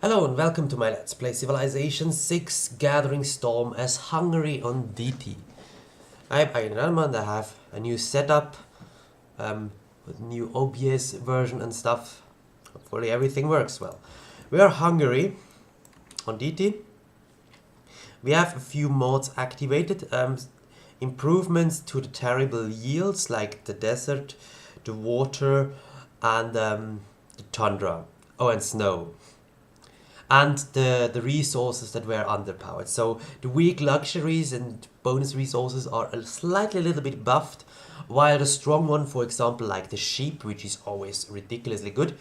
Hello and welcome to my Let's Play Civilization 6 Gathering Storm as Hungary on Deity. I'm Ayane Ranma and I have a new setup with new OBS version and stuff. Hopefully everything works well. We are Hungary on Deity. We have a few mods activated. Improvements to the terrible yields like the desert, the water and the tundra. Oh, and snow. And the resources that were underpowered. So the weak luxuries and bonus resources are slightly a little bit buffed, while the strong one, for example, like the sheep, which is always ridiculously good,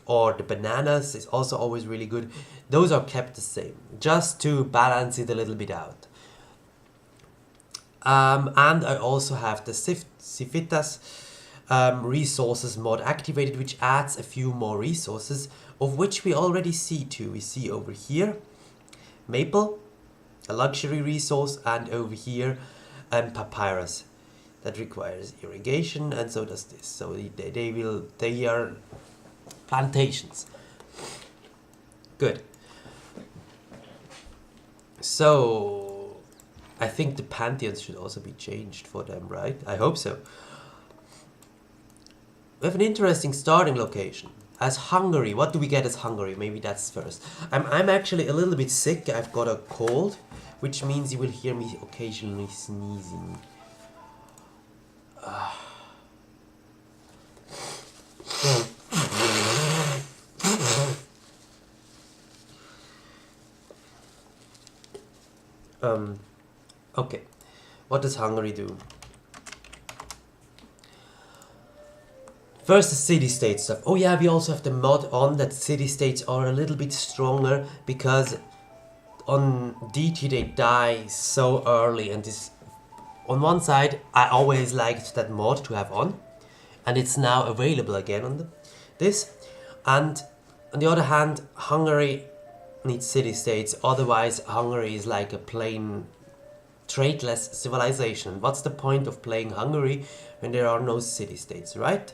or the bananas is also always really good, those are kept the same, just to balance it a little bit out. And I also have the Civitas resources mod activated, which adds a few more resources, of which we already see two. We see over here maple, a luxury resource, and over here papyrus that requires irrigation, and so does this. So they are plantations. Good. So I think the pantheons should also be changed for them, right? I hope so. We have an interesting starting location. As Hungary, what do we get as Hungary? Maybe that's first. I'm actually a little bit sick. I've got a cold, which means you will hear me occasionally sneezing. Okay. What does Hungary do? First, the city-state stuff. Oh yeah, we also have the mod on that city-states are a little bit stronger because on DT they die so early, and this, on one side, I always liked that mod to have on, and it's now available again on this. And on the other hand, Hungary needs city-states, otherwise Hungary is like a plain tradeless civilization. What's the point of playing Hungary when there are no city-states, right?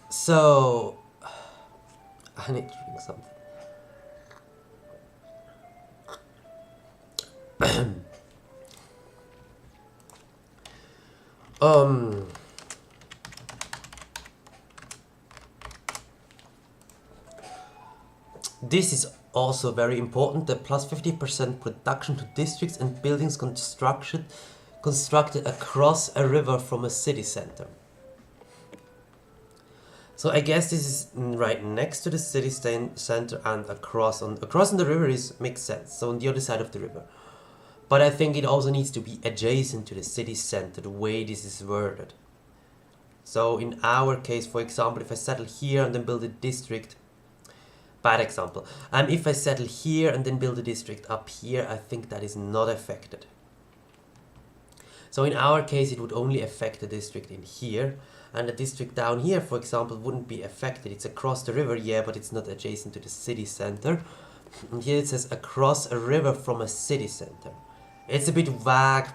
So, I need to drink something. This is also very important, the plus 50% production to districts and buildings constructed across a river from a city center. So I guess this is right next to the city center and across on the river makes sense. So on the other side of the river. But I think it also needs to be adjacent to the city center, the way this is worded. So in our case, for example, if I settle here and then build a district, bad example. If I settle here and then build a district up here, I think that is not affected. So in our case, it would only affect the district in here. And the district down here, for example, wouldn't be affected. It's across the river, yeah, but it's not adjacent to the city center. And here it says across a river from a city center. It's a bit vague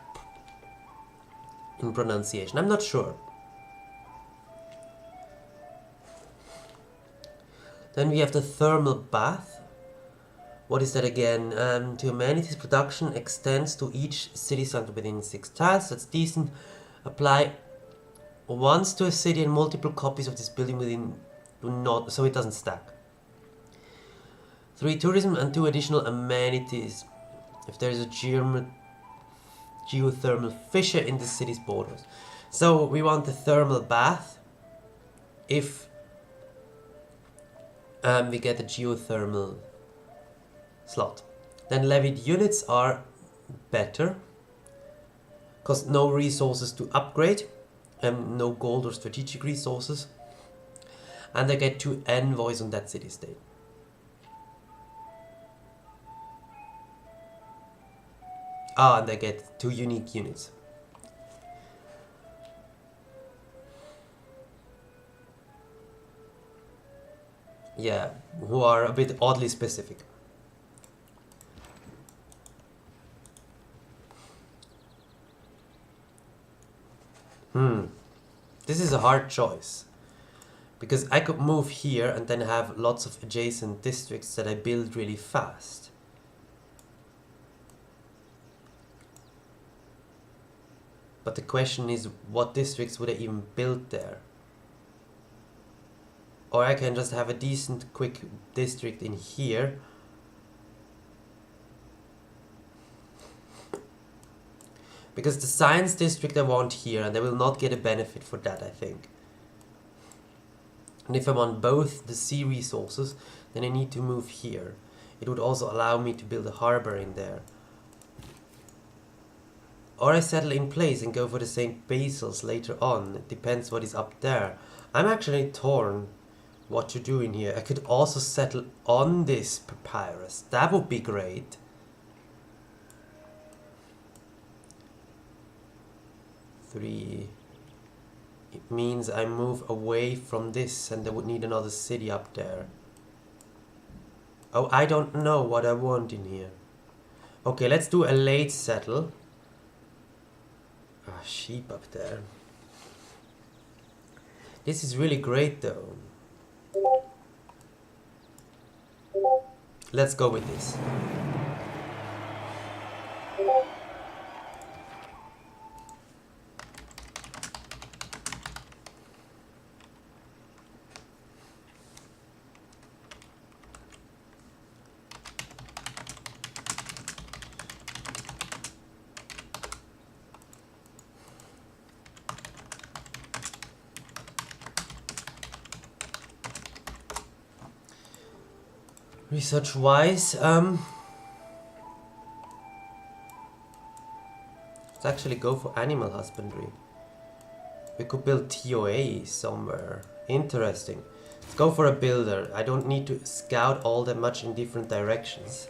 in pronunciation. I'm not sure. Then we have the thermal bath. What is that again? To amenities production extends to each city center within 6 tiles. That's decent. Apply once to a city and multiple copies of this building within do not, so it doesn't stack. 3 tourism and 2 additional amenities if there is a geothermal fissure in the city's borders. So we want the thermal bath if we get a geothermal slot. Then levied units are better, cost no resources to upgrade. No gold or strategic resources, and I get 2 envoys on that city-state. And I get 2 unique units. Yeah, who are a bit oddly specific. This is a hard choice. Because I could move here and then have lots of adjacent districts that I build really fast. But the question is, what districts would I even build there? Or I can just have a decent quick district in here. Because the science district I want here, and I will not get a benefit for that, I think. And if I want both the sea resources, then I need to move here. It would also allow me to build a harbor in there. Or I settle in place and go for the St. Basil's later on. It depends what is up there. I'm actually torn what to do in here. I could also settle on this papyrus. That would be great. Three. It means I move away from this and I would need another city up there. Oh, I don't know what I want in here. Okay, let's do a late settle. Ah, sheep up there. This is really great though. Let's go with this. Research wise, let's actually go for animal husbandry. We could build TOA somewhere. Interesting. Let's go for a builder. I don't need to scout all that much in different directions.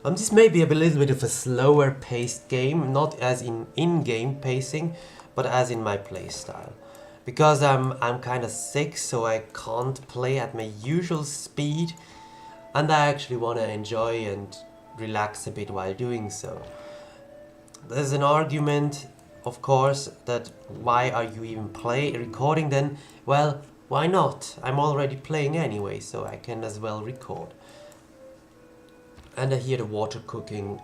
This may be a little bit of a slower paced game, not as in-game pacing, but as in my playstyle. Because I'm kind of sick, so I can't play at my usual speed. And I actually want to enjoy and relax a bit while doing so. There's an argument, of course, that why are you even recording then? Well, why not? I'm already playing anyway, so I can as well record. And I hear the water cooking.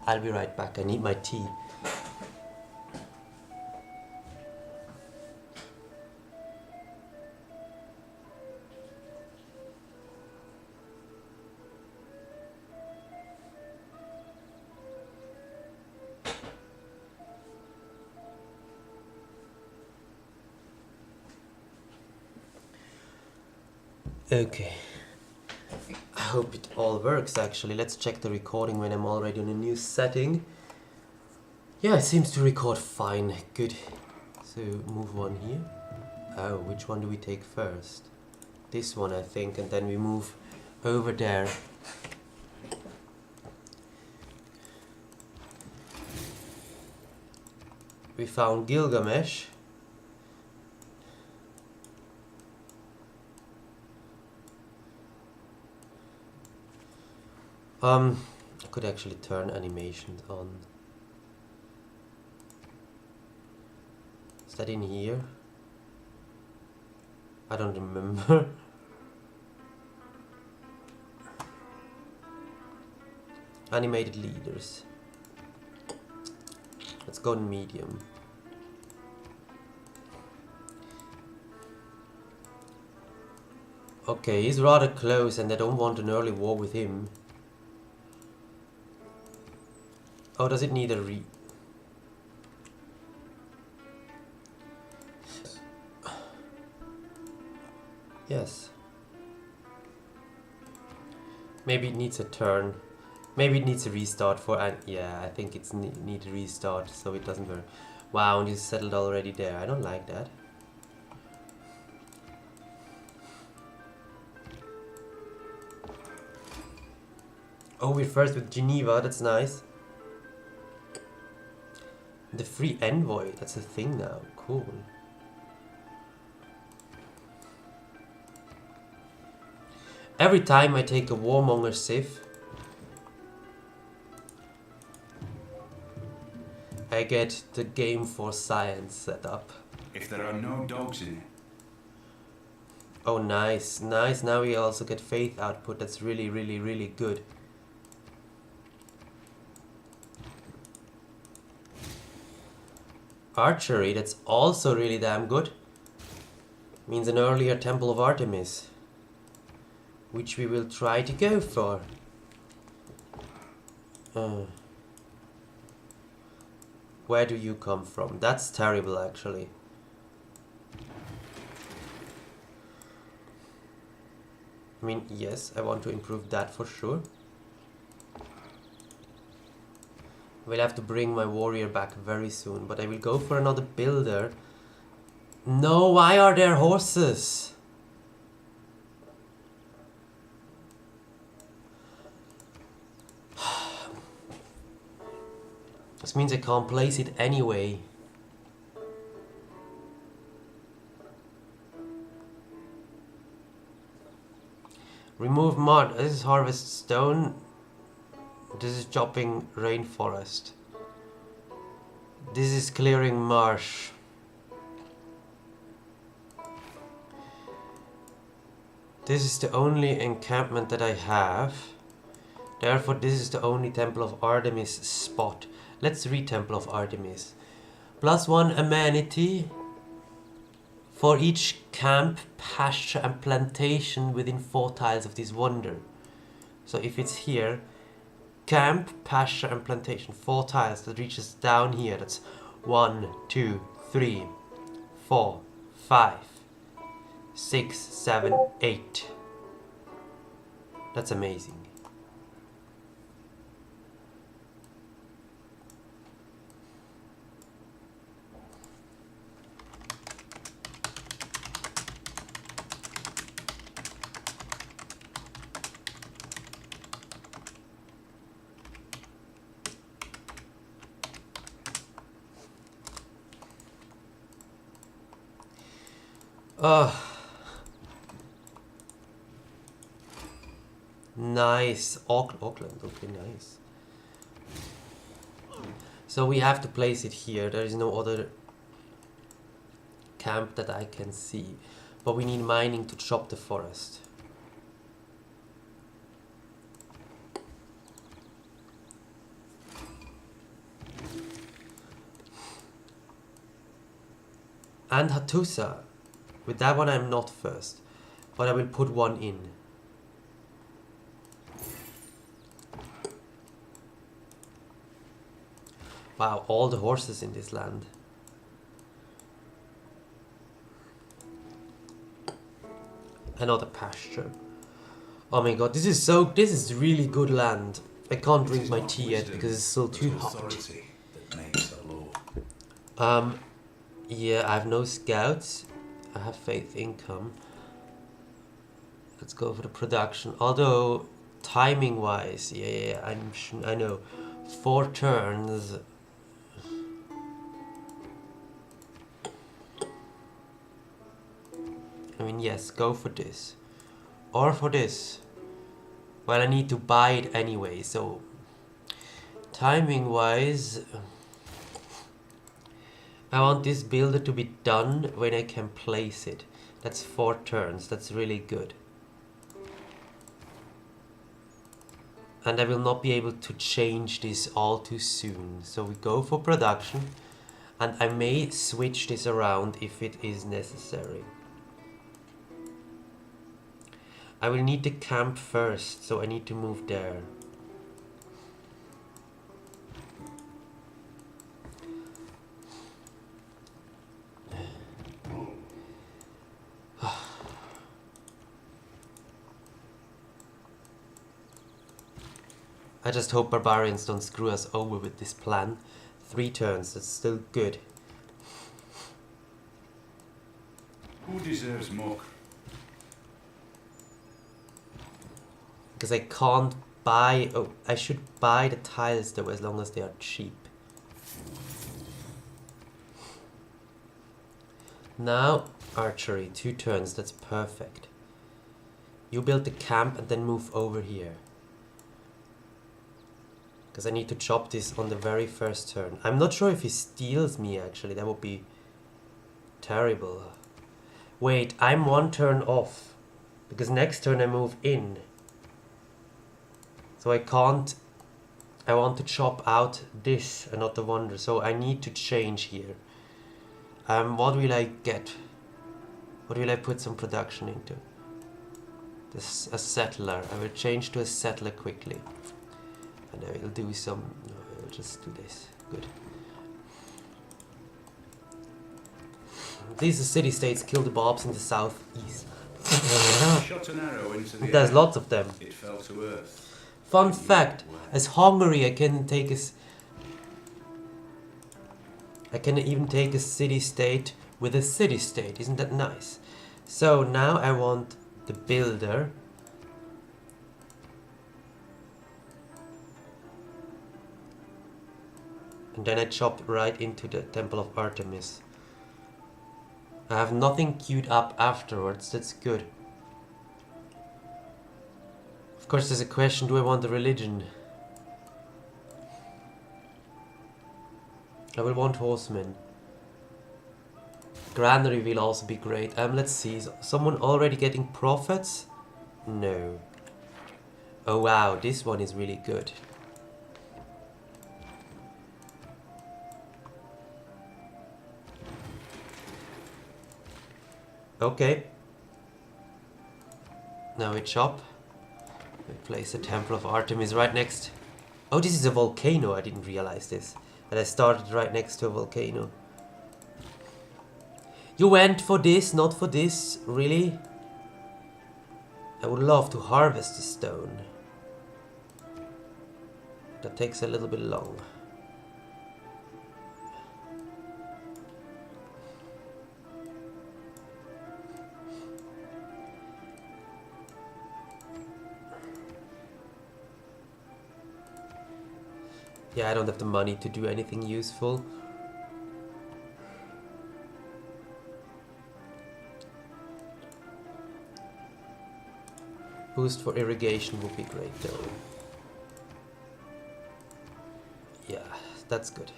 I'll be right back, I need my tea. Okay, I hope it all works actually. Let's check the recording when I'm already on a new setting. Yeah, it seems to record fine. Good. So move one here. Oh, which one do we take first? This one I think, and then we move over there. We found Gilgamesh. I could actually turn animations on. Is that in here? I don't remember. Animated leaders. Let's go in medium. Okay, he's rather close and I don't want an early war with him. Oh, does it need a Yes. Maybe it needs a turn. Maybe it needs a restart for... yeah, I think it's need a restart so it doesn't work. Wow, and you settled already there. I don't like that. Oh, we're first with Geneva. That's nice. The free envoy, that's a thing now. Cool. Every time I take a warmonger civ, I get the game for science set up. If there are no dogs in it, Oh, nice, nice. Now we also get faith output. That's really, really, really good. Archery, that's also really damn good. Means an earlier Temple of Artemis, which we will try to go for. Where do you come from? That's terrible, actually. I mean, yes, I want to improve that for sure. We'll have to bring my warrior back very soon, but I will go for another builder. No, why are there horses? This means I can't place it anyway. Remove mud. This is harvest stone. This is chopping rainforest. This is clearing marsh. This is the only encampment that I have. Therefore, this is the only Temple of Artemis spot. Let's read Temple of Artemis. +1 amenity for each camp, pasture and plantation within 4 tiles of this wonder. So if it's here, camp, pasture and plantation, 4 tiles, that reaches down here. That's 1, 2, 3, 4, 5, 6, 7, 8. That's amazing. Nice. Auckland, okay, nice. So we have to place it here. There is no other camp that I can see. But we need mining to chop the forest. And Hattusa. With that one I'm not first, but I will put one in. Wow, all the horses in this land. Another pasture. Oh my god, this is really good land. I can't drink my tea yet because it's still too hot. Yeah, I have no scouts. I have faith income. Let's go for the production. Although timing wise, yeah, I know 4 turns. I mean, yes, go for this or for this. Well, I need to buy it anyway, so timing wise, I want this builder to be done when I can place it. That's 4 turns. That's really good. And I will not be able to change this all too soon. So we go for production. And I may switch this around if it is necessary. I will need the camp first, so I need to move there. I just hope barbarians don't screw us over with this plan. 3 turns, that's still good. Who deserves more? Because I can't buy... Oh, I should buy the tiles though, as long as they are cheap. Now, archery, 2 turns, that's perfect. You build the camp and then move over here. Because I need to chop this on the very first turn. I'm not sure if he steals me actually, that would be terrible. Wait, I'm one turn off. Because next turn I move in. So I can't... I want to chop out this and not the wonder. So I need to change here. What will I get? What will I put some production into? This a settler. I will change to a settler quickly. And I will do some... No, I will just do this. Good. These are city-states kill the bobs in the southeast. Shot an arrow into the There's air. lots of them. It fell to earth. Fun fact, as Hungary I can take I can even take a city-state with a city-state. Isn't that nice? So now I want the builder. And then I chop right into the Temple of Artemis. I have nothing queued up afterwards, that's good. Of course there's a question, do I want the religion? I will want horsemen. Granary will also be great. Let's see, is someone already getting prophets? No. Oh wow, this one is really good. Okay. Now we chop. We place a Temple of Artemis right next. Oh, this is a volcano. I didn't realize this. And I started right next to a volcano. You went for this, not for this? Really? I would love to harvest the stone. That takes a little bit long. Yeah, I don't have the money to do anything useful. Boost for irrigation would be great though. Yeah, that's good.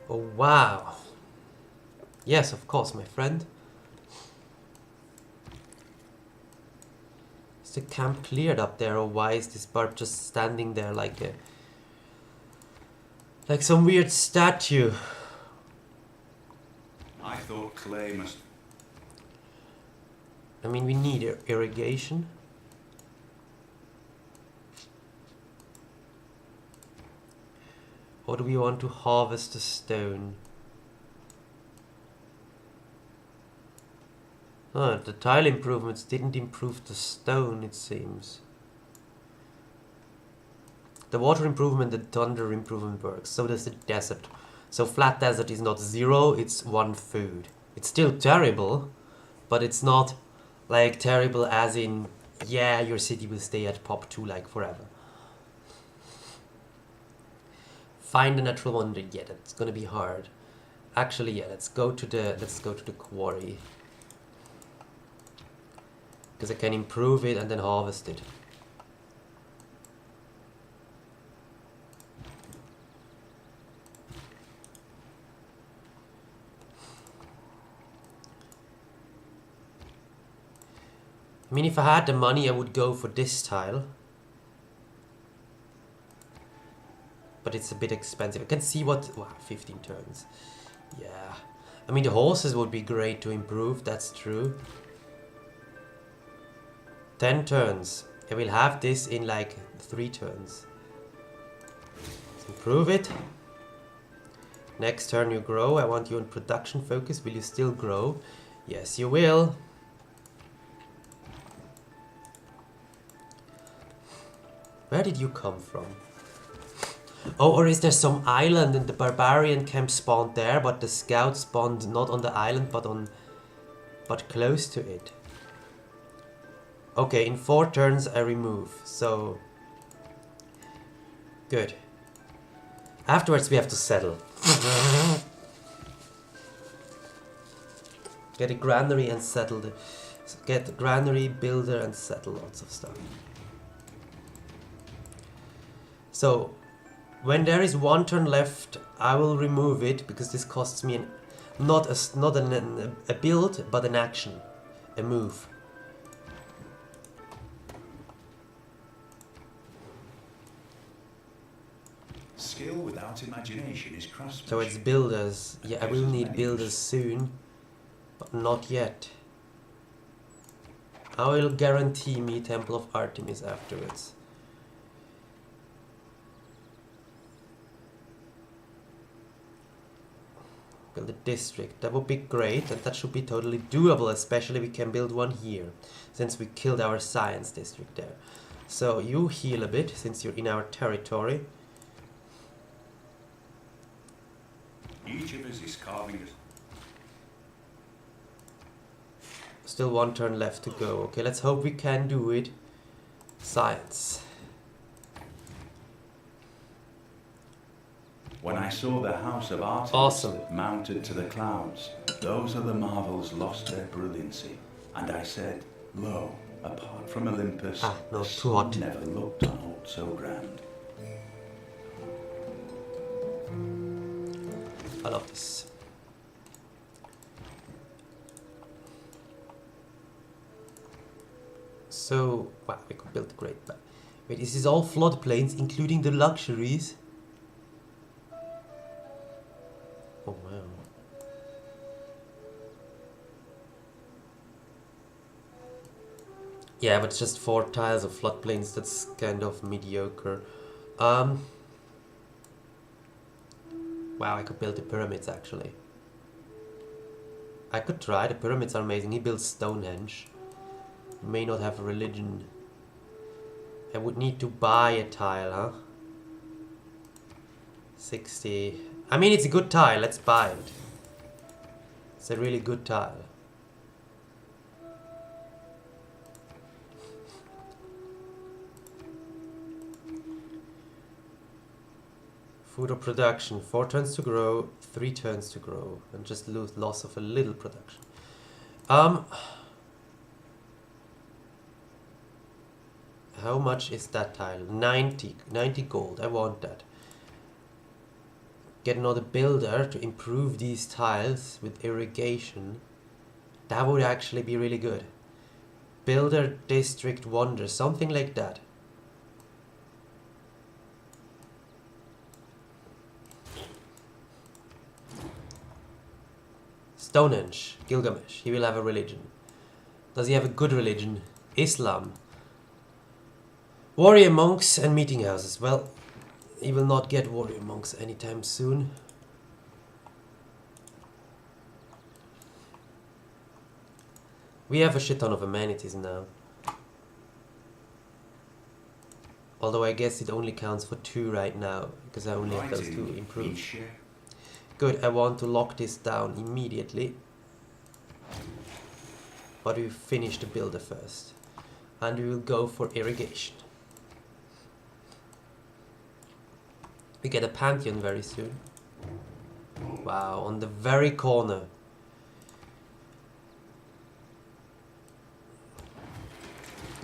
Oh wow. Yes, of course, my friend. Is the camp cleared up there, or why is this bird just standing there like some weird statue? I thought clay must... I mean, we need irrigation. Or do we want to harvest the stone? Oh, the tile improvements didn't improve the stone, it seems. The water improvement, the thunder improvement works. So does the desert. So flat desert is not 0, it's 1 food. It's still terrible, but it's not like terrible as in, yeah, your city will stay at pop 2 like forever. Find a natural wonder. Yeah, that's gonna be hard. Actually, yeah, let's go to the quarry. Because I can improve it and then harvest it. I mean, if I had the money, I would go for this tile. But it's a bit expensive. I can see what... Wow, 15 turns. Yeah. I mean, the horses would be great to improve, that's true. 10 turns. I will have this in like 3 turns. Let's improve it. Next turn you grow. I want you on production focus. Will you still grow? Yes, you will. Where did you come from? Oh, or is there some island and the barbarian camp spawned there, but the scout spawned not on the island, but close to it? Okay, in 4 turns I remove, so... Good. Afterwards we have to settle. Get a granary and settle the... Get a granary, builder and settle lots of stuff. So, when there is 1 turn left, I will remove it, because this costs me an... Not a build, but an action. A move. Skill without imagination is craftsmanship. So it's builders. Yeah, I will need builders soon. But not yet. I will guarantee me Temple of Artemis afterwards. Build a district. That would be great, and that should be totally doable, especially we can build one here, since we killed our science district there. So you heal a bit, since you're in our territory. Each of us is carving us. Still one turn left to go. Okay, let's hope we can do it. Science. When I saw the house of Artemis Awesome. mounted to the clouds, those other marvels lost their brilliancy. And I said, lo, apart from Olympus, no, the too hot. sun never looked on aught so grand. I love this. So, wow, we could build a great map. Wait, this is all floodplains, including the luxuries? Oh, wow. Yeah, but it's just 4 tiles of floodplains, that's kind of mediocre. Wow, I could build the pyramids, actually. I could try, the pyramids are amazing. He builds Stonehenge. May not have a religion. I would need to buy a tile, huh? 60. I mean, it's a good tile, let's buy it. It's a really good tile. Food or production, 4 turns to grow, 3 turns to grow, and just lose loss of a little production. How much is that tile? 90 gold, I want that. Get another builder to improve these tiles with irrigation. That would actually be really good. Builder District Wonder, something like that. Stonehenge, Gilgamesh, he will have a religion. Does he have a good religion? Islam. Warrior monks and meeting houses. Well, he will not get warrior monks anytime soon. We have a shit ton of amenities now. Although I guess it only counts for 2 right now, because I only have those 2 improved. Good, I want to lock this down immediately. But we finish the builder first. And we will go for irrigation. We get a Pantheon very soon. Wow, on the very corner.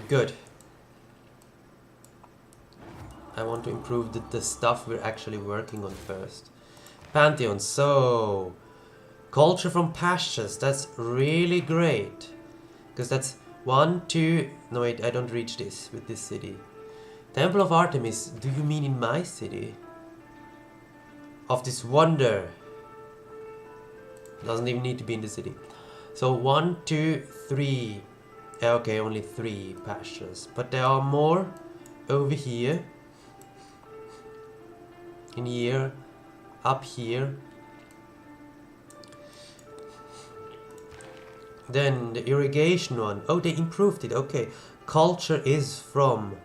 Good. I want to improve the stuff we're actually working on first. Pantheon, so... Culture from pastures, that's really great. Because that's 1, 2... No wait, I don't reach this with this city. Temple of Artemis, do you mean in my city? Of this wonder. Doesn't even need to be in the city. So 1, 2, 3. Okay, only 3 pastures. But there are more over here. In here. Up here. Then the irrigation one. Oh, they improved it. Okay. Culture is from...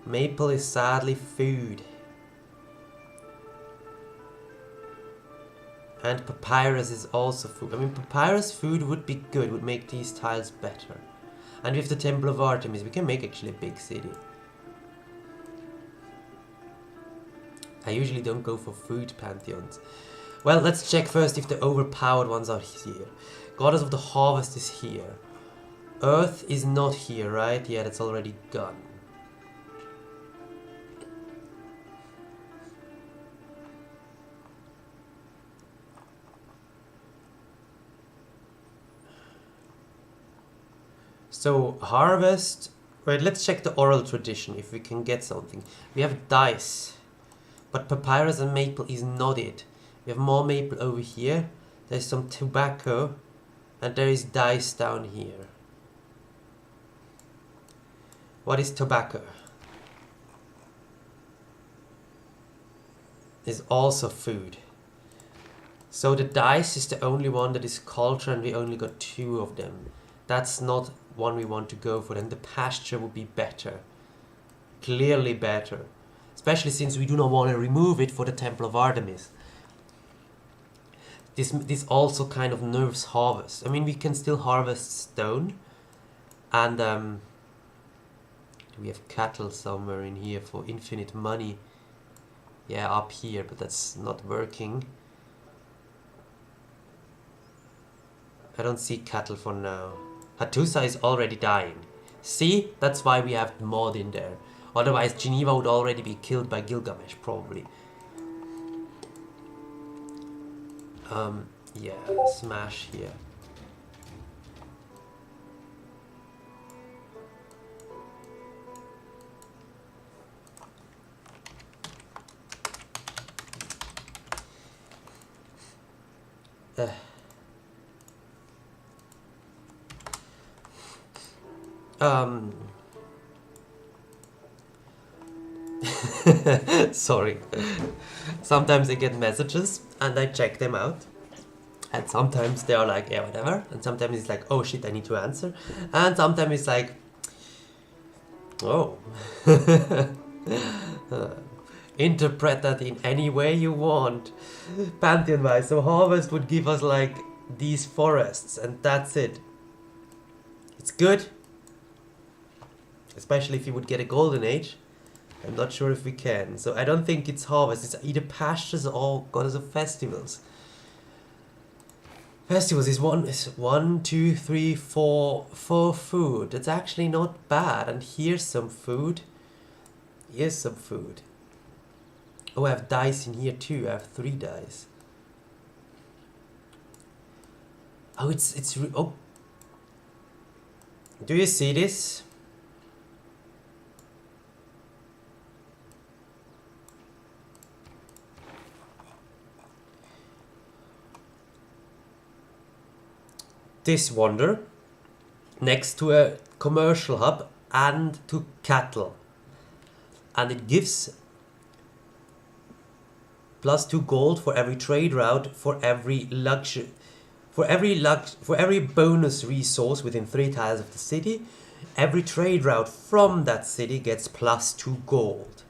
Maple is sadly food. And papyrus is also food. I mean, papyrus food would be good, would make these tiles better. And with the Temple of Artemis, we can make actually a big city. I usually don't go for food pantheons. Well, let's check first if the overpowered ones are here. Goddess of the Harvest is here. Earth is not here, right? Yeah, that's already gone. So harvest. Wait, let's check the oral tradition if we can get something. We have dice, but papyrus and maple is not it. We have more maple over here. There's some tobacco, and there is dice down here. What is tobacco? Is also food. So the dice is the only one that is culture, and we only got 2 of them. That's not one we want to go for. Then the pasture would be better. Clearly better. Especially since we do not want to remove it for the Temple of Artemis. This also kind of nerfs harvest. I mean, we can still harvest stone. And we have cattle somewhere in here for infinite money. Yeah, up here, but that's not working. I don't see cattle for now. Hattusa is already dying. See? That's why we have mod in there. Otherwise, Geneva would already be killed by Gilgamesh, probably. Yeah, smash here. Sorry. Sometimes I get messages and I check them out. And sometimes they are like, yeah, whatever. And sometimes it's like, oh shit, I need to answer. And sometimes it's like, oh. Interpret that in any way you want. Pantheon wise. So harvest would give us like these forests and that's it. It's good. Especially if you would get a golden age. I'm not sure if we can. So I don't think it's harvest. It's either pastures or goddess of festivals. Festivals is one, two, three, four food. That's actually not bad. And here's some food. Here's some food. Oh, I have dice in here too. I have 3 dice. Oh, oh. Do you see this? This wonder next to a commercial hub and to cattle, and it gives +2 gold for every trade route, for every bonus resource within 3 tiles of the city. Every trade route from that city gets +2 gold.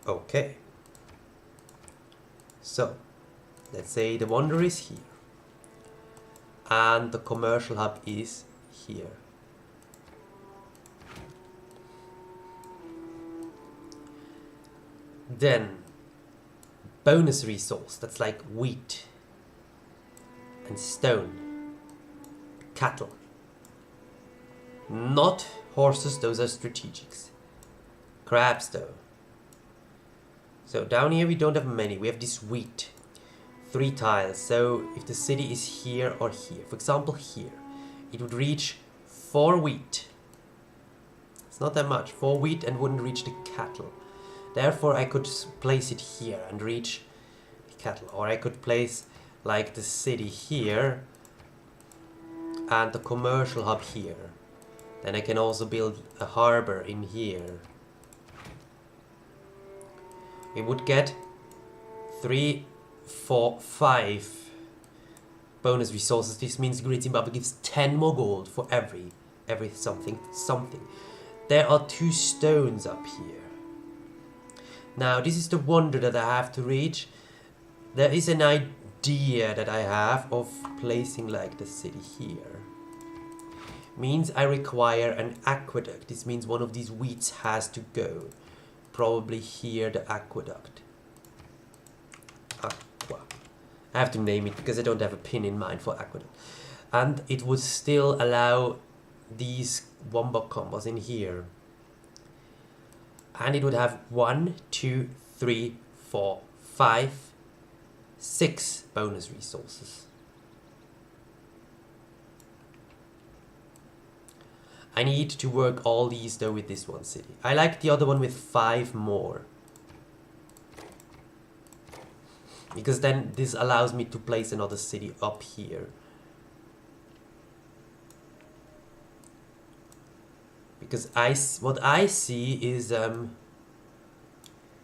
Okay, so let's say the wonder is here and the commercial hub is here. Then bonus resource, that's like wheat and stone, cattle, not horses, those are strategics. Crabs though. So down here we don't have many, we have this wheat. 3 tiles, so if the city is here or here, for example here, it would reach 4 wheat. It's not that much, 4 wheat and wouldn't reach the cattle. Therefore I could place it here and reach the cattle, or I could place like the city here and the commercial hub here. Then I can also build a harbor in here. We would get 3, 4, 5 bonus resources. This means Great Zimbabwe gives 10 more gold for every something. There are 2 stones up here. Now this is the wonder that I have to reach. There is an idea that I have of placing like the city here. Means I require an aqueduct. This means one of these wheats has to go. Probably here, the aqueduct. I have to name it because I don't have a pin in mind for aqueduct. And it would still allow these wombo combos in here. And it would have 1, 2, 3, 4, 5, 6 bonus resources. I need to work all these though with this one city. I like the other one with 5 more. Because then this allows me to place another city up here. Because what I see is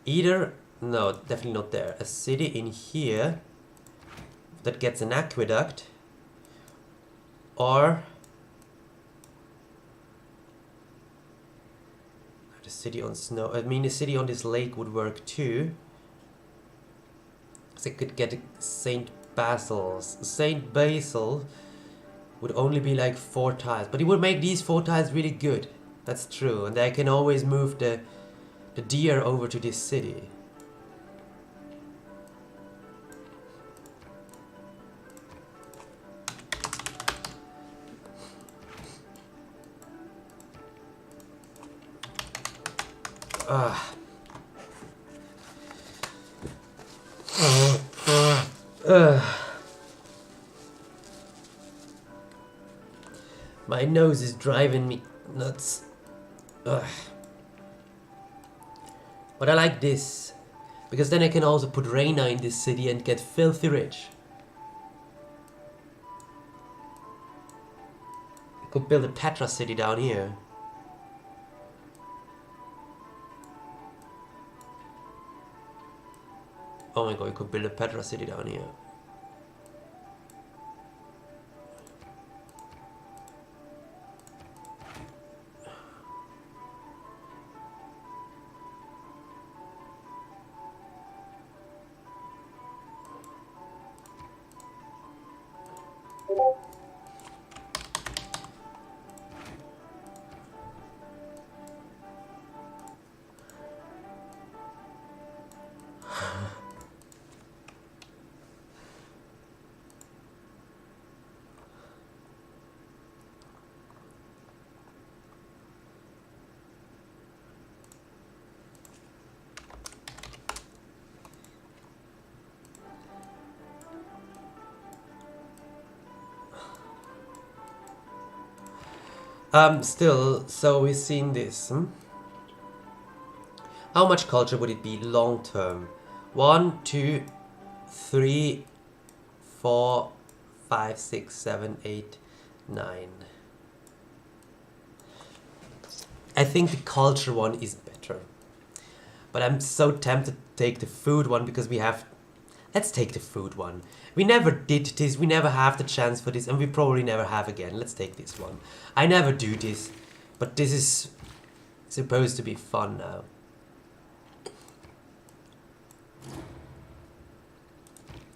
either, no, definitely not there, a city in here that gets an aqueduct, or the city on snow. I mean, the city on this lake would work too. So I could get Saint Basil's. Saint Basil would only be like 4 tiles, but it would make these 4 tiles really good. That's true, and I can always move the deer over to this city. My nose is driving me nuts. But I like this, because then I can also put Reina in this city and get filthy rich. I could build a Petra city down here. Oh my god, you could build a Petra city down here. Still, so we've seen this. How much culture would it be long term? 1, 2, 3, 4, 5, 6, 7, 8, 9. I think the culture one is better. But I'm so tempted to take the food one because we have... Let's take the food one. We never did this, we never have the chance for this, and we probably never have again. Let's take this one. I never do this, but this is supposed to be fun now.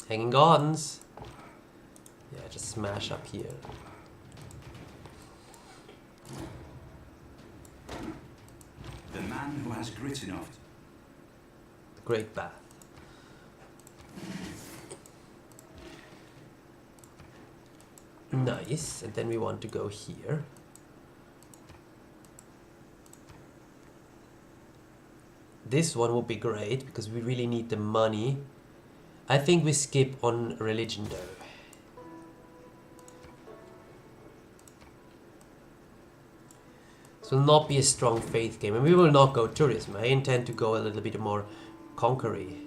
Hanging Gardens. Yeah, just smash up here. The man who has grit enough. The Great Bath. Nice, and then we want to go here. This one would be great because we really need the money. I think we skip on religion though. This will not be a strong faith game, and we will not go tourism. I intend to go a little bit more conquery.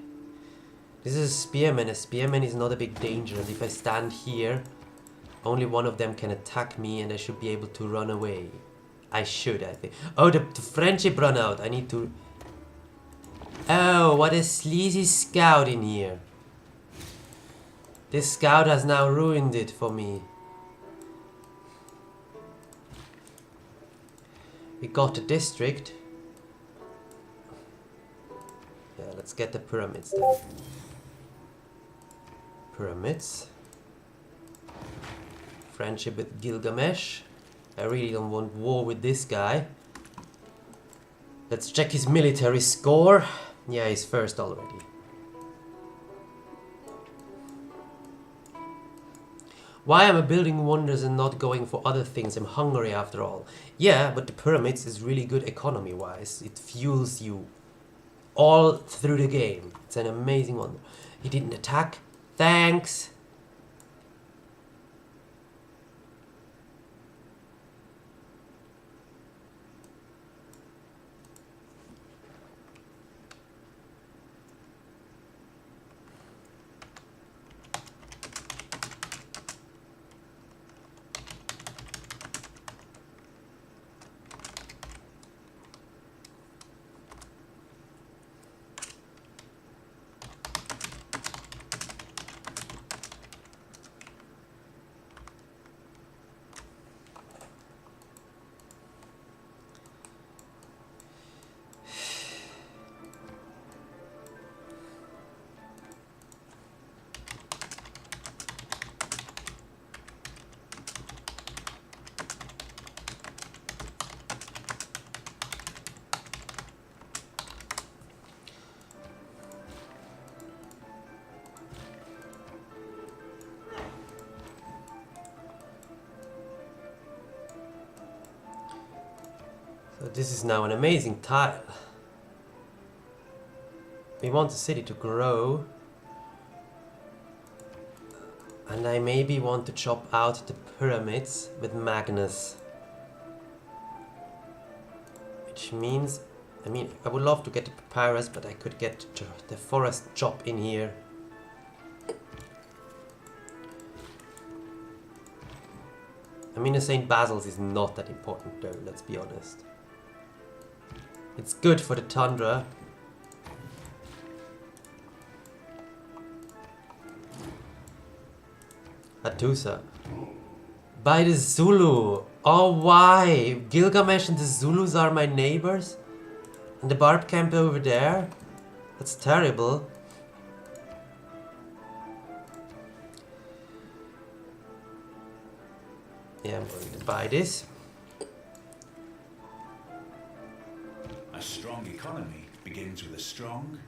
This is a spearman. A spearman is not a big danger, and if I stand here, only one of them can attack me and I should be able to run away. I should, I think. Oh, the friendship run out. I need to... Oh, what a sleazy scout in here. This scout has now ruined it for me. We got the district. Yeah, let's get the pyramids then. Pyramids. Friendship with Gilgamesh. I really don't want war with this guy. Let's check his military score. Yeah, he's first already. Why am I building wonders and not going for other things? I'm Hungary after all. Yeah, but the pyramids is really good economy wise. It fuels you all through the game. It's an amazing wonder. He didn't attack. Thanks. this is now an amazing tile. We want the city to grow. And I maybe want to chop out the pyramids with Magnus. Which means, I mean, I would love to get the papyrus, but I could get the forest chop in here. I mean, the St. Basil's is not that important though, let's be honest. It's good for the tundra. Hattusa. By the Zulu. Oh, why? Gilgamesh and the Zulus are my neighbors? And the barb camp over there? That's terrible. Yeah, I'm going to buy this. A strong economy begins with a strong...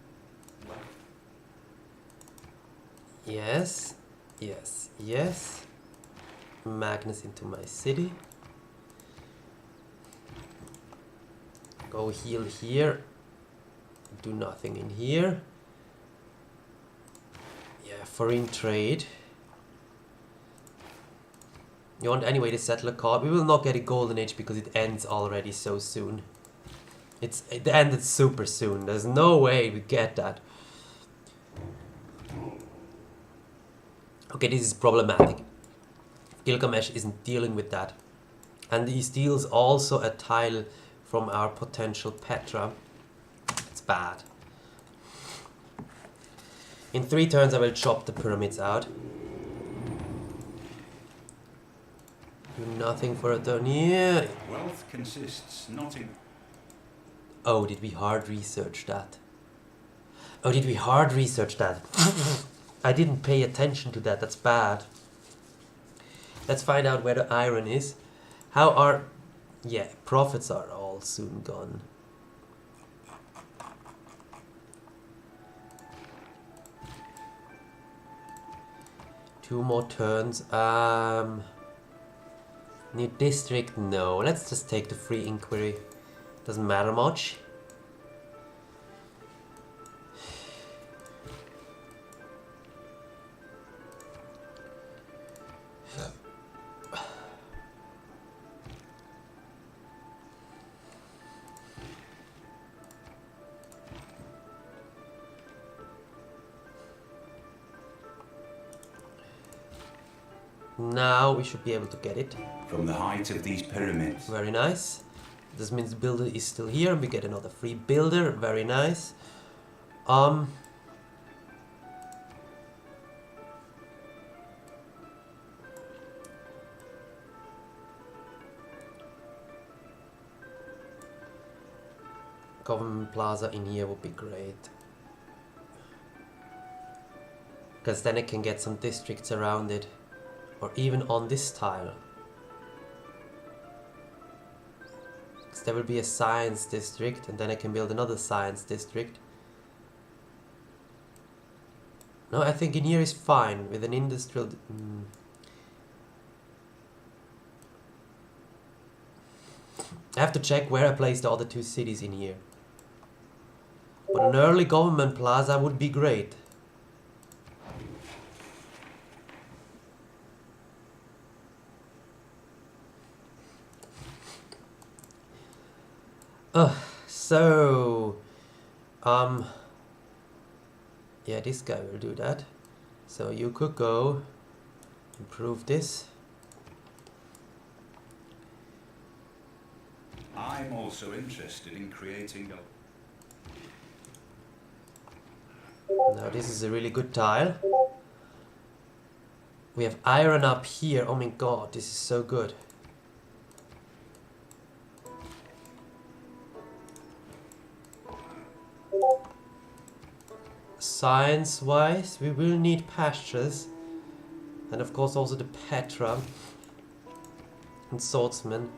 Yes, yes, yes. Magnus into my city. Go heal here. Do nothing in here. Yeah, foreign trade. You want anyway the settler card. We will not get a golden age because it ends already so soon. It ended super soon. There's no way we get that. Okay, this is problematic. Gilgamesh isn't dealing with that. And he steals also a tile from our potential Petra. It's bad. In 3 turns I will chop the pyramids out. Do nothing for a turn. Yeah. Wealth consists not in... Oh, did we hard research that? Oh, did we hard research that? I didn't pay attention to that. That's bad. Let's find out where the iron is. How are... Yeah, profits are all soon gone. Two more turns. New district? No. Let's just take the free inquiry. Doesn't matter much. Now we should be able to get it. From the height of these pyramids. Very nice. This means the builder is still here and we get another free builder. Very nice. Government plaza in here would be great. Because then I can get some districts around it. Or even on this tile. Because there will be a science district and then I can build another science district. No, I think in here is fine with an industrial... I have to check where I place the other 2 cities in here. But an early government plaza would be great. So, yeah, this guy will do that. So you could go improve this. I'm also interested in creating a... Now this is a really good tile. We have iron up here. Oh my god, this is so good. Science-wise, we will need pastures. And of course also the Petra. And swordsmen.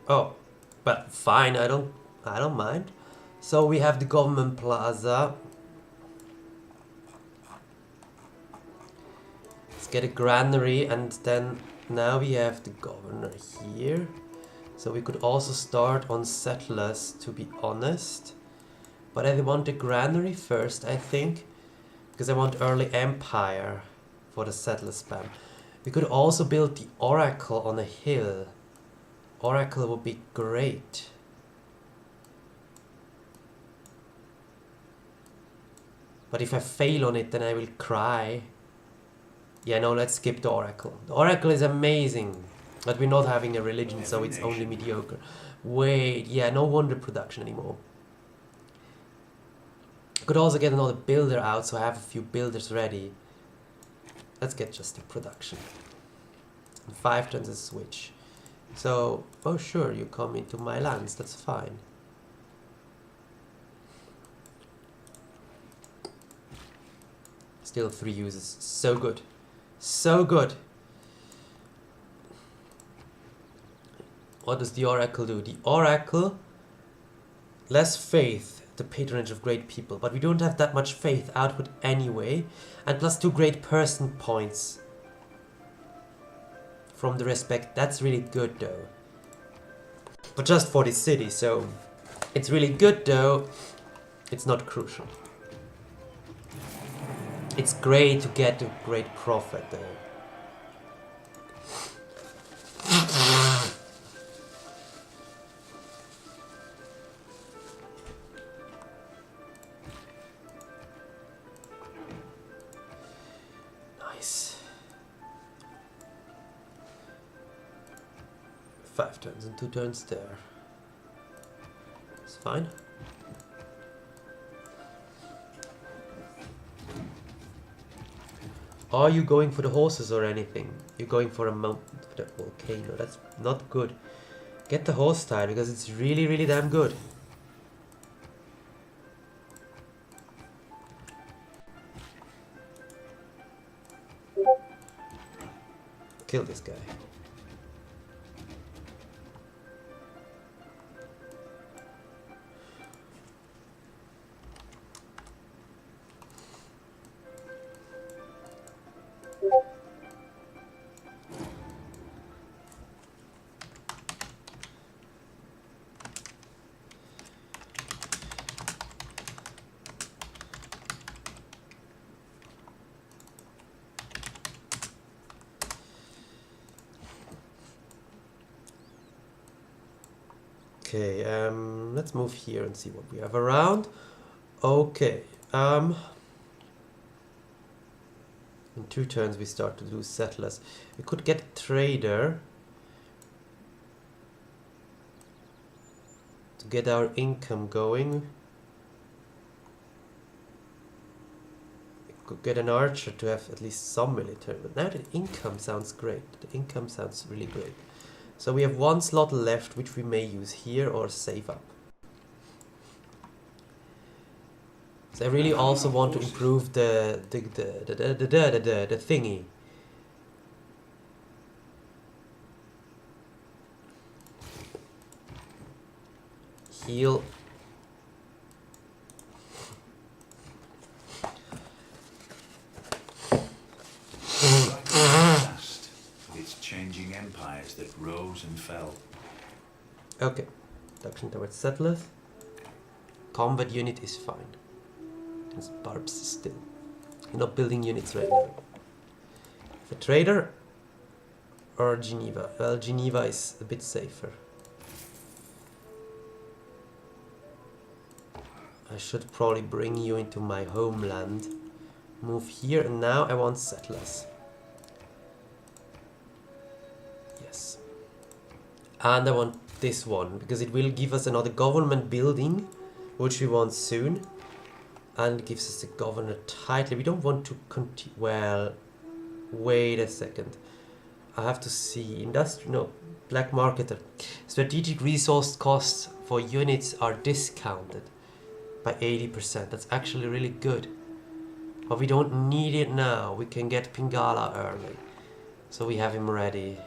Oh, but fine, I don't mind. So we have the government plaza. Let's get a granary, and then now we have the governor here. So we could also start on settlers, to be honest. But I want the granary first, I think, because I want early empire for the settler spam. We could also build the oracle on a hill. Oracle would be great. But if I fail on it, then I will cry. Yeah, no, let's skip the oracle. The oracle is amazing, but we're not having a religion, so it's only mediocre. Wait, yeah, no wonder production anymore. Could also get another builder out, so I have a few builders ready. Let's get just the production. And 5 turns a switch. So, oh sure, you come into my lands, that's fine. Still 3 uses, so good. So good. What does the oracle do? The oracle, less faith, the patronage of great people, but we don't have that much faith output anyway, and plus 2 great person points from the respect. That's really good though, but just for this city, so it's really good though. It's not crucial. It's great to get a great profit though. Nice. 5 turns and 2 turns there. It's fine. Are you going for the horses or anything? You're going for a mountain, for the volcano. That's not good. Get the horse tile because it's really, really damn good. Kill this guy. Okay, let's move here and see what we have around. Okay, in 2 turns we start to do settlers. We could get a trader to get our income going. We could get an archer to have at least some military, but now the income sounds great. The income sounds really great. So we have 1 slot left, which we may use here or save up. So I really also want to improve the thingy. Heal. Changing empires that rose and fell. Okay, production towards settlers. Combat unit is fine. It's barbs still. You're not building units right now. The trader or Geneva? Well, Geneva is a bit safer. I should probably bring you into my homeland. Move here, and now I want settlers. Yes. And I want this one, because it will give us another government building, which we want soon. And it gives us the governor title. We don't want to continue. Well, wait a second. I have to see. Industry, no, black market. Strategic resource costs for units are discounted by 80%. That's actually really good. But we don't need it now. We can get Pangea early. So we have him ready.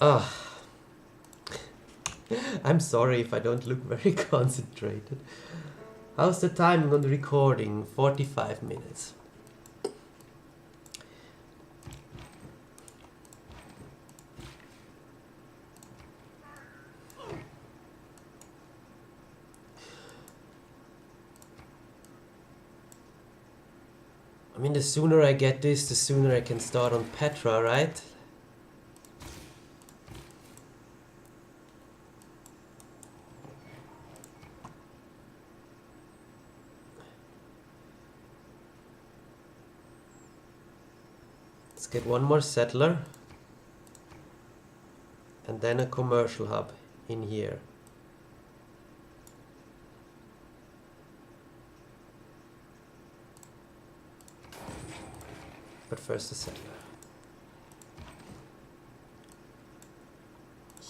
Ah, I'm sorry if I don't look very concentrated. How's the timing on the recording? 45 minutes. I mean, the sooner I get this, the sooner I can start on Petra, right? Let's get one more settler. And then a commercial hub in here. But first a settler.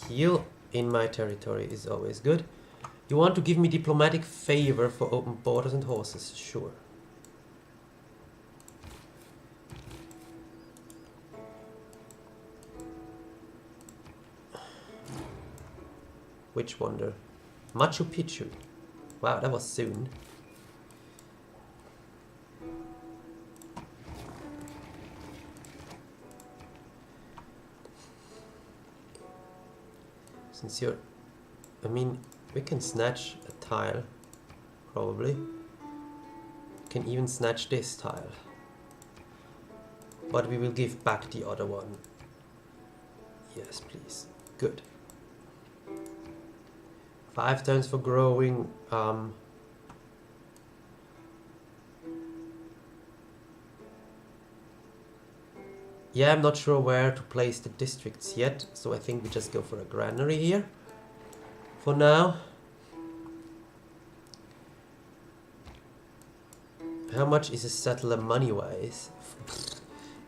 Heal in my territory is always good. You want to give me diplomatic favor for open borders and horses? Sure. Which wonder? Machu Picchu. Wow, that was soon. Since you're... I mean, we can snatch a tile, probably. Can even snatch this tile. But we will give back the other one. Yes, please. Good. 5 turns for growing. Yeah, I'm not sure where to place the districts yet, so I think we just go for a granary here. For now. How much is a settler money-wise?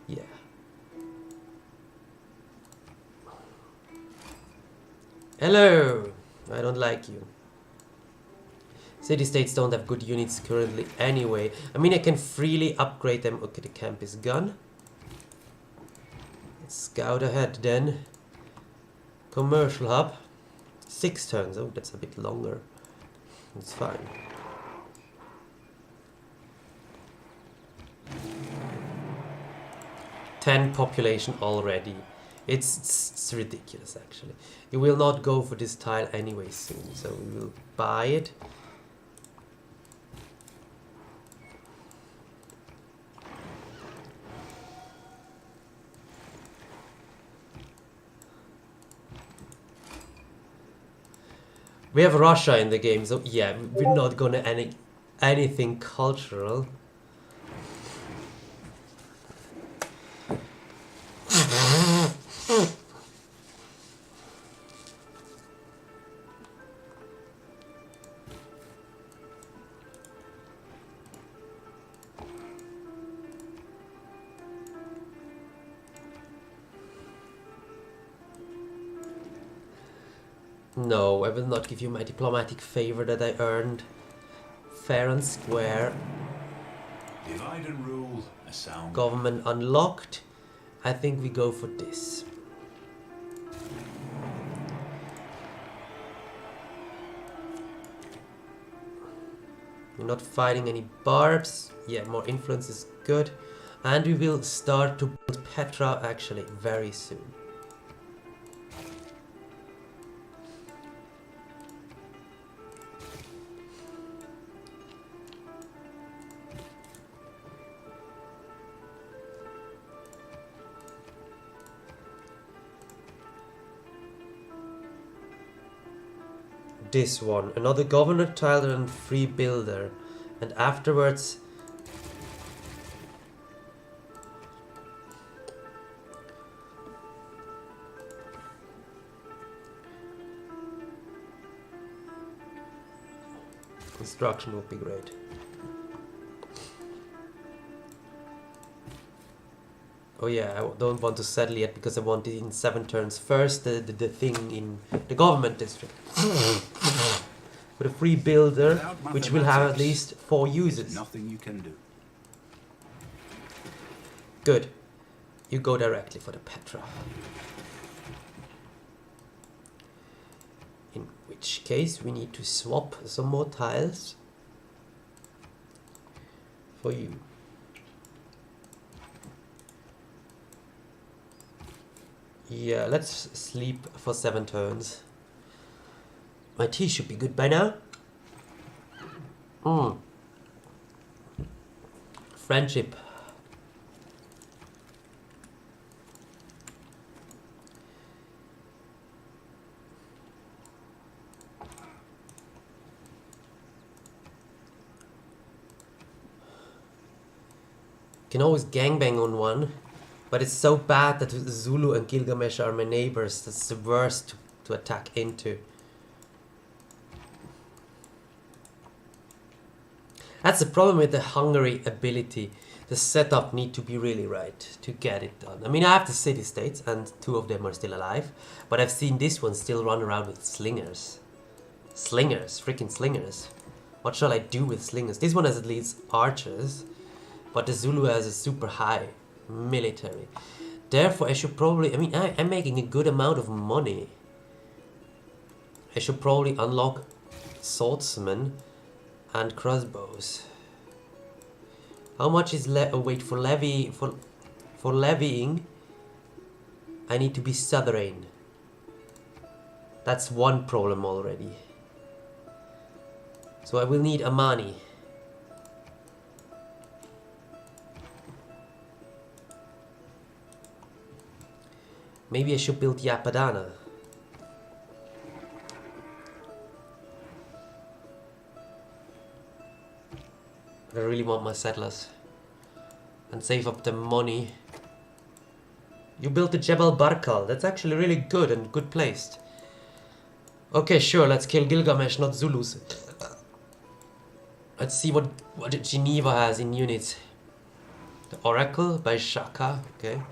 Yeah. Hello! I don't like you. City-states don't have good units currently anyway. I mean, I can freely upgrade them. Okay, the camp is gone. Let's scout ahead then. Commercial hub. 6 turns. Oh, that's a bit longer. It's fine. Ten population already. It's ridiculous, actually. You will not go for this tile anyway soon, so we will buy it. We have Russia in the game, so yeah, we're not gonna anything cultural. No, I will not give you my diplomatic favor that I earned fair and square. Divide and rule, a sound. Government unlocked. I think we go for this. We're not fighting any barbs. Yeah, more influence is good. And we will start to build Petra actually very soon. This one, another governor tile and free builder, and afterwards construction would be great. Oh yeah, I don't want to settle yet because I want it in 7 turns first, the thing in the government district. With a free builder, which will have at least 4 users. Nothing you can do. Good. You go directly for the Petra. which case we need to swap some more tiles for you. Yeah, let's sleep for 7 turns. My tea should be good by now. Friendship. Can always gangbang on one, but it's so bad that Zulu and Gilgamesh are my neighbors. That's the worst to attack into. That's the problem with the Hungary ability. The setup need to be really right to get it done. I mean, I have the city-states and 2 of them are still alive, but I've seen this one still run around with slingers. Slingers, freaking slingers. What shall I do with slingers? This one has at least archers, but the Zulu has a super high military. Therefore, I should probably... I mean, I'm making a good amount of money. I should probably unlock swordsmen and crossbows. How much is wait, for levying, I need to be sovereign. That's one problem already. So I will need Amani. Maybe I should build Yapadana. I really want my settlers. And save up the money. You built the Jebel Barkal. That's actually really good and good placed. Okay, sure, let's kill Gilgamesh, not Zulus. Let's see what Geneva has in units. The Oracle by Shaka, okay.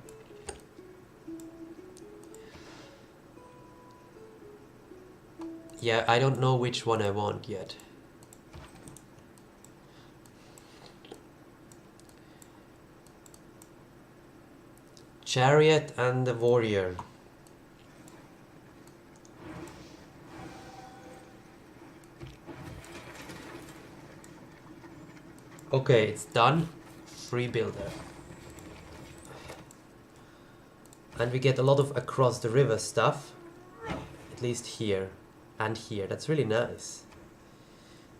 Yeah, I don't know which one I want yet. Chariot and the Warrior. Okay, it's done. Free builder. And we get a lot of across the river stuff. At least here. And here. That's really nice.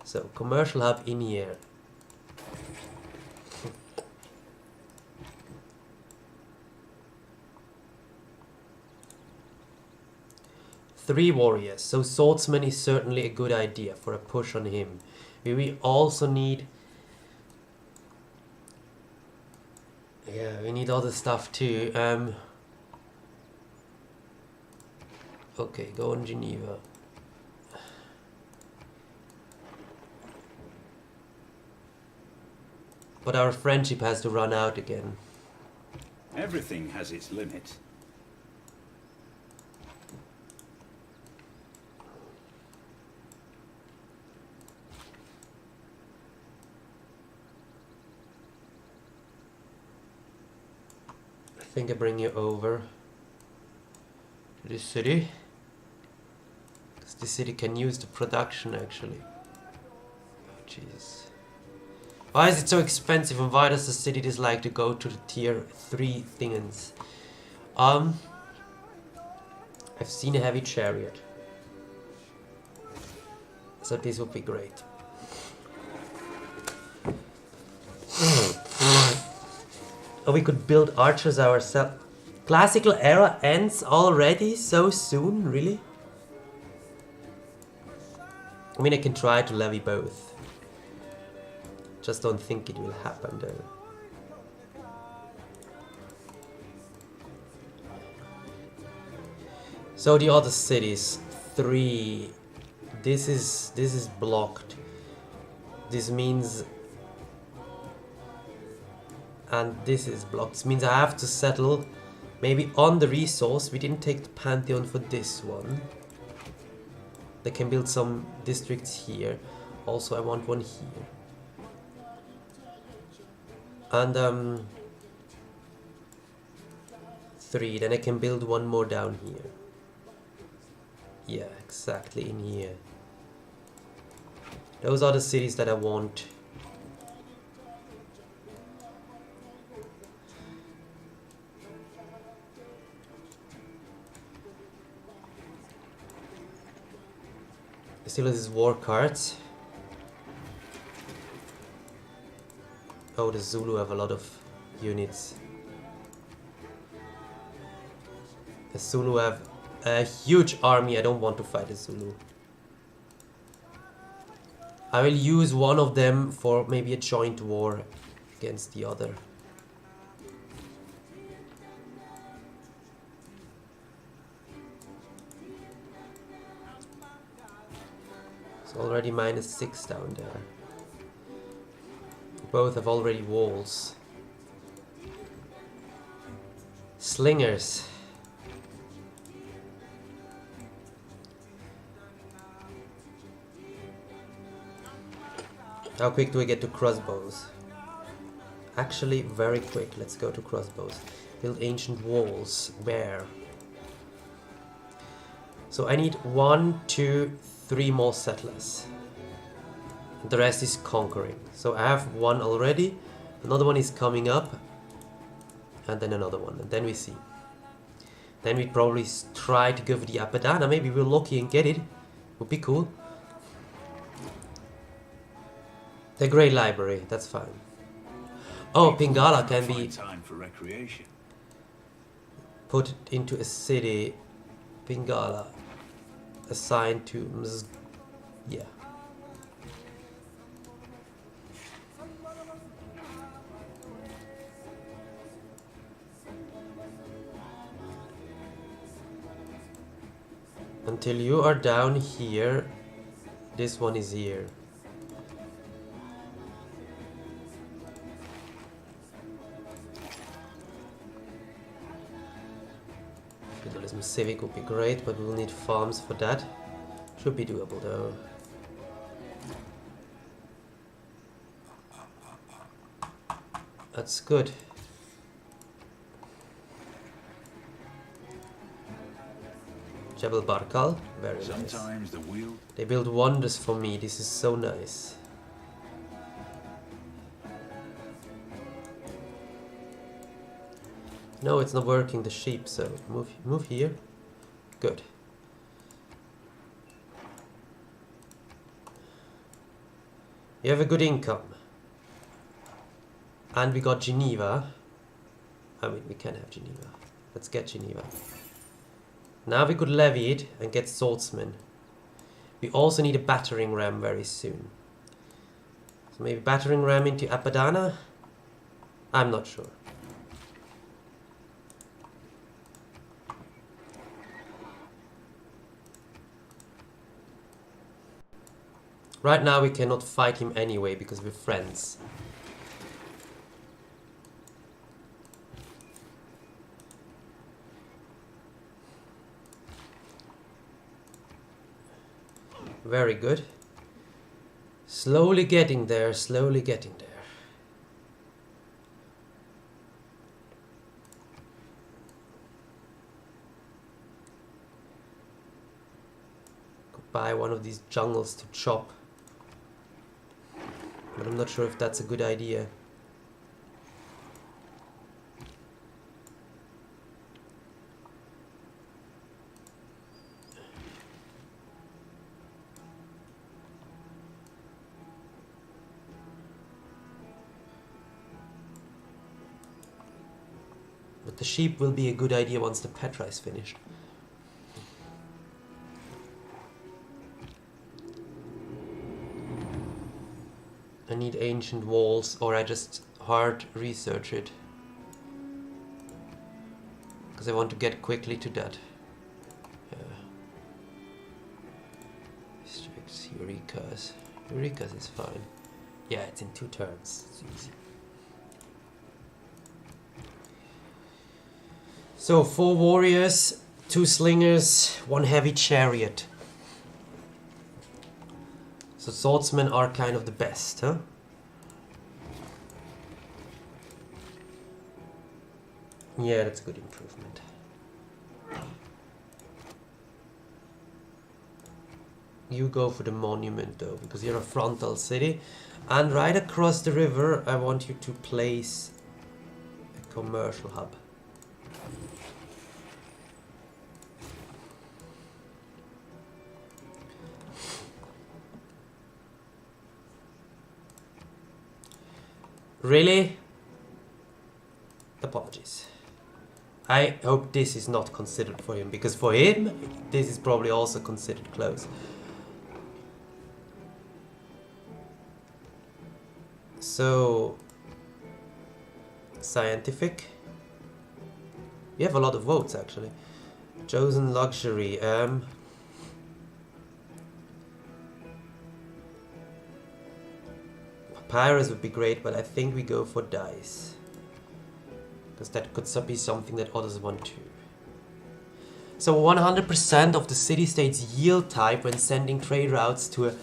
So, commercial hub in here. Three warriors. So, swordsman is certainly a good idea for a push on him. We also need... Yeah, we need other stuff too. Okay, go on Geneva. But our friendship has to run out again. Everything has its limit. I think I bring you over to this city. Because this city can use the production actually. Oh, Jesus. Why is it so expensive and why does the city dislike to go to the tier 3 thingans? I've seen a heavy chariot. So this would be great. Oh, we could build archers ourselves. Classical era ends already so soon, really? I mean, I can try to levy both. Just don't think it will happen though. So the other cities, 3. This is blocked. This means, and this is blocked. This means I have to settle maybe on the resource. We didn't take the Pantheon for this one. They can build some districts here. Also, I want one here. And 3, then I can build one more down here. Yeah, exactly in here. Those are the cities that I want. Still these war cards. Oh, the Zulu have a lot of units. The Zulu have a huge army. I don't want to fight the Zulu. I will use one of them for maybe a joint war against the other. It's already -6 down there. Both have already walls. Slingers. How quick do we get to crossbows? Actually, very quick. Let's go to crossbows. Build ancient walls. Where? So I need 1, 2, 3 more settlers. The rest is conquering. So I have one already. Another one is coming up. And then another one. And then we see. Then we probably try to go for the Apadana. Maybe we're lucky and get it. Would be cool. The Grey Library, that's fine. Oh, Pingala can be time for recreation. put into a city. Pingala assigned to yeah. Until you are down here, this one is here. Feudalism civic would be great, but we'll need farms for that. Should be doable though. That's good. Jebel Barkal, very nice. Sometimes the wheel. They build wonders for me. This is so nice. No, it's not working, the sheep, so move here. Good. You have a good income. And we got Geneva. I mean, we can have Geneva. Let's get Geneva. Now we could levy it and get swordsmen. We also need a battering ram very soon. So maybe battering ram into Apadana? I'm not sure. Right now we cannot fight him anyway because we're friends. Very good. Slowly getting there, slowly getting there. Could buy one of these jungles to chop. But I'm not sure if that's a good idea. But the sheep will be a good idea once the Petra is finished. I need ancient walls, or I just hard research it. Because I want to get quickly to that. Districts, Eureka's. Eureka's is fine. Yeah, it's in 2 turns. It's easy. So 4 warriors, 2 slingers, 1 heavy chariot. So swordsmen are kind of the best, huh? Yeah, that's a good improvement. You go for the monument though, because you're a frontal city. And right across the river, I want you to place a commercial hub. Really? Apologies. I hope this is not considered for him, because for him, this is probably also considered close. So, scientific. We have a lot of votes actually. Chosen luxury. Papyrus would be great, but I think we go for dice. Because that could be something that others want too. So 100% of the city-state's yield type when sending trade routes to a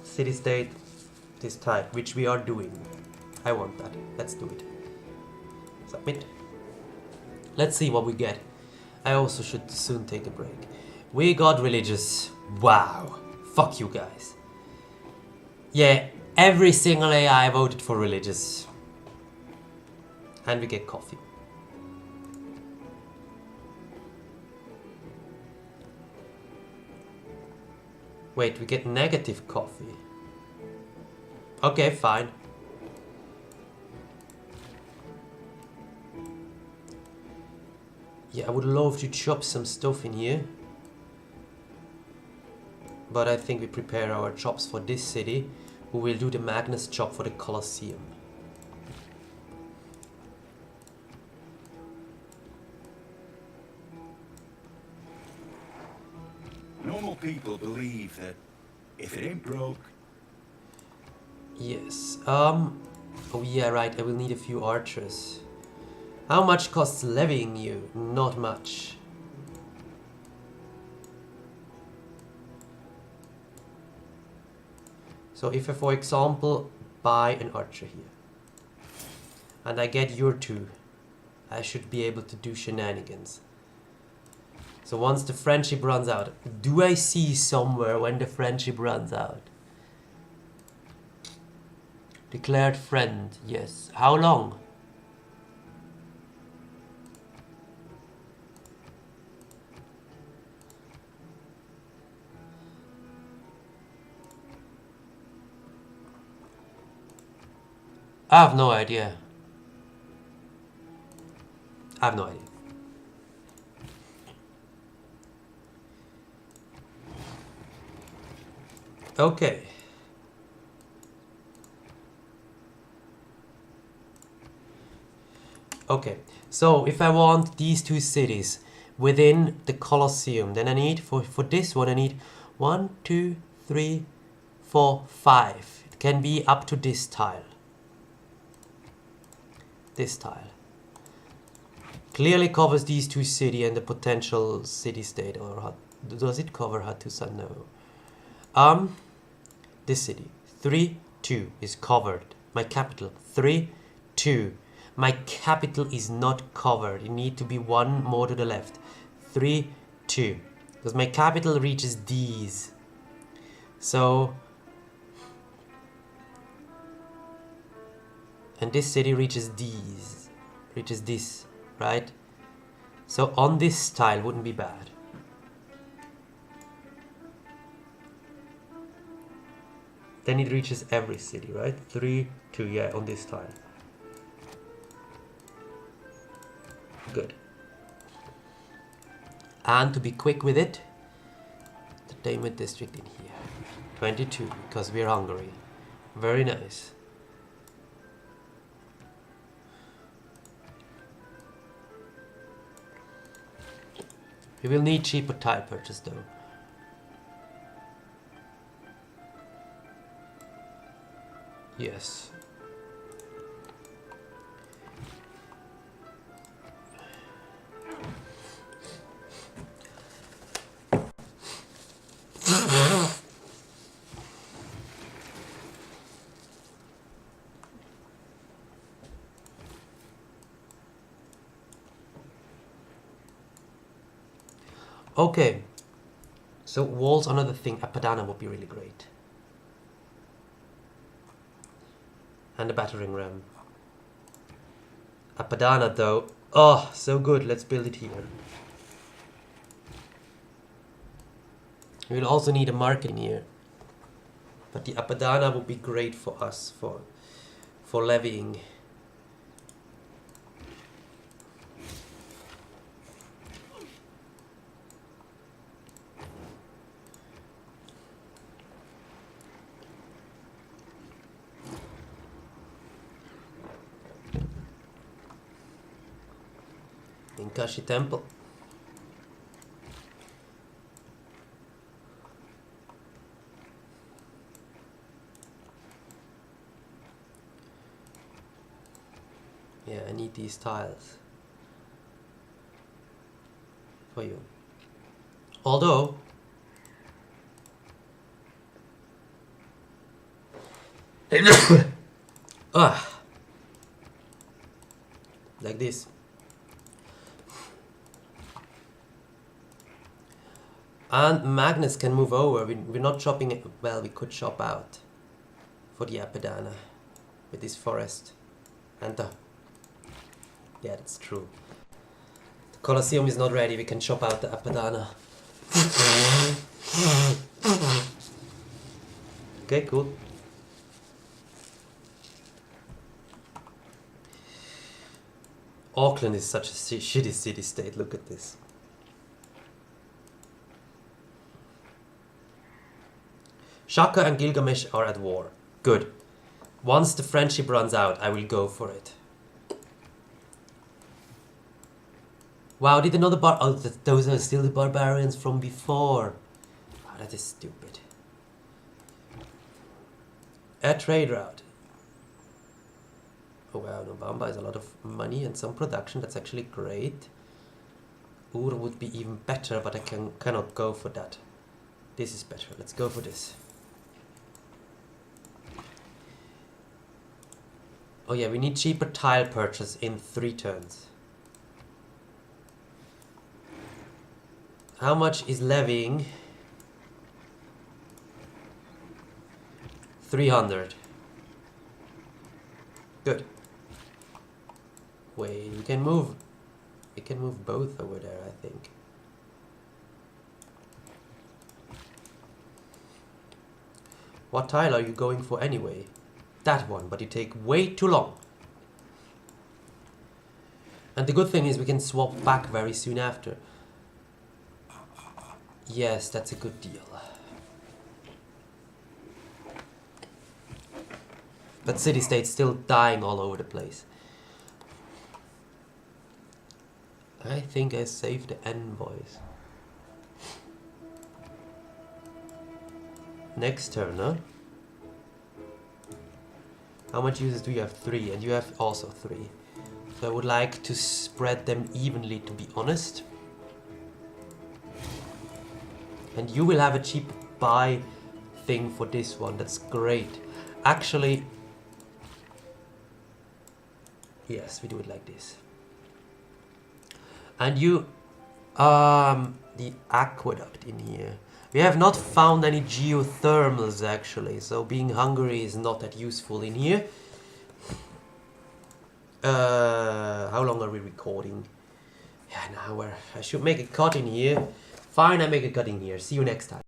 city-state this type, which we are doing. I want that. Let's do it. Submit. Let's see what we get. I also should soon take a break. We got religious. Wow. Fuck you guys. Yeah, every single AI voted for religious. And we get coffee. Wait, we get negative coffee. Okay, fine. Yeah, I would love to chop some stuff in here. But I think we prepare our chops for this city. We will do the Magnus chop for the Colosseum. Normal people believe that if it ain't broke... Yes. Oh yeah, right. I will need a few archers. How much costs levying you? Not much. So if I, for example, buy an archer here, and I get your two, I should be able to do shenanigans. So once the friendship runs out, do I see somewhere when the friendship runs out? Declared friend, yes. How long? I have no idea. I have no idea. Okay. Okay, so if I want these two cities within the Colosseum, then I need, for this one, I need 1, 2, 3, 4, 5. It can be up to this tile. This tile. Clearly covers these two cities and the potential city-state, or does it cover Hattusa? No. This city, 3, 2 is covered. My capital, 3, 2. My capital is not covered. It need to be one more to the left. 3, 2. Because my capital reaches these. So... and this city reaches these. Reaches this, right? So on this tile wouldn't be bad. Then it reaches every city, right? 3, 2, yeah, on this tile. Good. And to be quick with it, entertainment district in here. 22, because we're Hungary. Very nice. We will need cheaper tile purchase though. Yes. Okay, So walls, another thing. A padana would be really great. And a battering ram. A padana though. Oh, so good. Let's build it here. We'll also need a market in here. But the Apadana would be great for us for levying. In Kashi Temple. Yeah, I need these tiles for you. Although like this. And Magnus can move over. We're not chopping it. Well, we could chop out for the Apadana with this forest and the... Yeah, that's true. The Colosseum is not ready. We can chop out the Apadana. Okay, cool. Auckland is such a shitty city-state. Look at this. Shaka and Gilgamesh are at war. Good. Once the friendship runs out, I will go for it. Wow, did another oh, those are still the barbarians from before. Oh, that is stupid. A trade route. Oh wow, Nobamba is a lot of money and some production. That's actually great. Ur would be even better, but I cannot go for that. This is better. Let's go for this. Oh yeah, we need cheaper tile purchase in 3 turns. How much is levying? 300. Good. Wait, we can move both over there, I think. What tile are you going for anyway? That one, but you take way too long. And the good thing is we can swap back very soon after. Yes, that's a good deal. But city-state's still dying all over the place. I think I saved the envoys. Next turn, huh? How much users do you have? 3, and you have also 3. So I would like to spread them evenly, to be honest. And you will have a cheap buy thing for this one. That's great. Actually, yes, we do it like this. And you, the aqueduct in here. We have not found any geothermals actually, so being Hungary is not that useful in here. How long are we recording? Yeah, an hour. I should make a cut in here. Fine, I make a cut in here. See you next time.